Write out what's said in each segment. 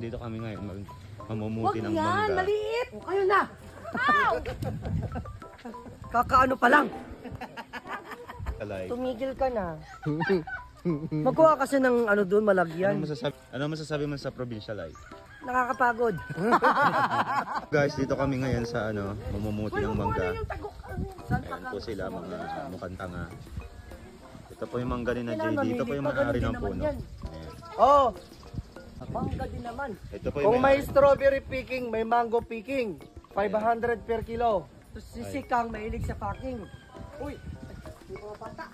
dito kami ngayon mamumuti ng mangga. Wag yan, maliit! O, kayo na! Kakaano pa lang. Tumigil ka na. Magkuha kasi ng ano doon, malagyan. Ano masasabi mo sa provincial life? Nakakapagod. Guys, dito kami ngayon sa mamumuti ng mangga. Ayan po sila, mga mukhang tanga. Ito po yung mangga ni na JD. Ito po yung may-ari ng puno. Oh, mangga din naman. Ito po yung kung may strawberry picking, may mango picking, 500 per kilo. Si Sikang mahilig sa packing. Uy, yung mga bata.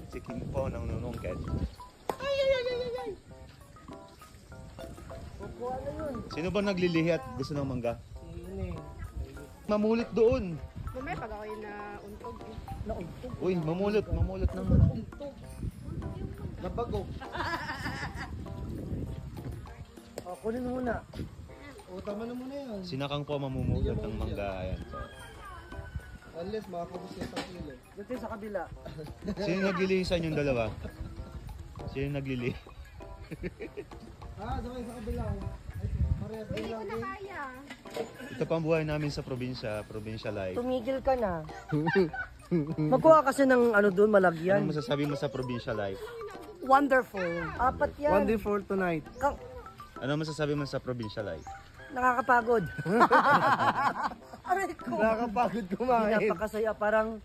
Si King po nang nunungkit. Kukuha na yun. Sino ba naglilihi at gusto ng mangga? Mamulit doon. Mamaya pag ako yung nauntog. Nauntog. Uy, mamulit ng Nauntog. Nabago. O, kunin mo muna. O, tama na muna yan. Sinakang po mamumulot ng mangga. Ayan po. Unless makakabos yan sa kilo. Dito sa kabila. Sino naglilihi sa inyong dalawa? Sino naglilihi? Sabay sa kabila. Parehas Hindi din ko na lang. kaya. Ito pa ang buhay namin sa probinsya, provincial life. Tumigil ka na. Magkuha kasi ng ano doon, malagyan. Ano masasabi mo sa provincial life? Wonderful. Apat yan. Wonderful tonight. Ano masasabi mo sa provincial life? Nakakapagod. Aray ko. Nakakapagod Hindi kumain. napakasaya, parang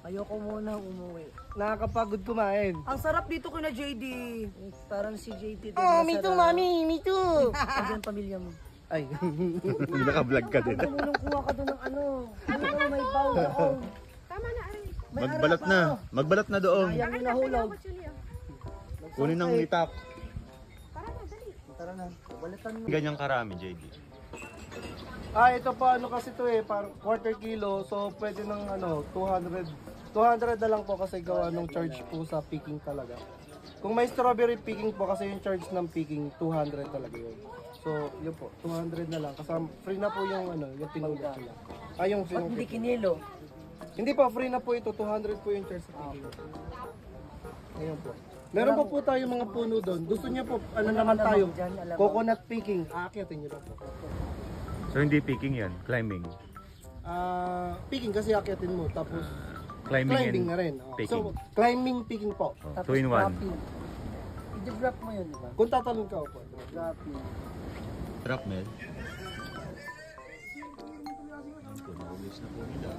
ayoko muna umuwi. Nakakapagod kumain. Ang sarap dito kina JD. Parang si JD din. Oh, me too, mami. Me too. Andiyan pamilya mo. Ay. Naka-vlog ka din. Tumulong kuha ka doon ng ano. Ano ka may bowl doon. Tama na, Ari. Magbalat na. Magbalat na doon. Sayang yung nahulog. Kunin ng litap. Para na, dali. Tara na. Balatan mo. Ganyang karami, JD. Ito pa ano kasi to par quarter kilo. So pwede ng 200. 200 na lang po kasi gawa ng charge po sa picking talaga. Kung may strawberry picking po kasi yung charge ng picking 200 talaga yun. So yun po, 200 na lang. Kasama free na po yung yung pinangga nila. Yung Ba't hindi kinilo? Hindi po, free na po ito. 200 po yung charge sa picking. Ayun po. Meron pa po tayo mga puno doon. Gusto niya po, naman tayo? Coconut picking. Aakyatin niyo lang po. So hindi picking yan, climbing. Picking kasi aakyatin mo. Tapos Climbing na rin. picking. So, climbing, picking po. Tapos 2 in 1. dropping. I-drop mo yun, di ba? Kung tatalon ka po. Dropping. Drop, Mel. Naubos na po nila.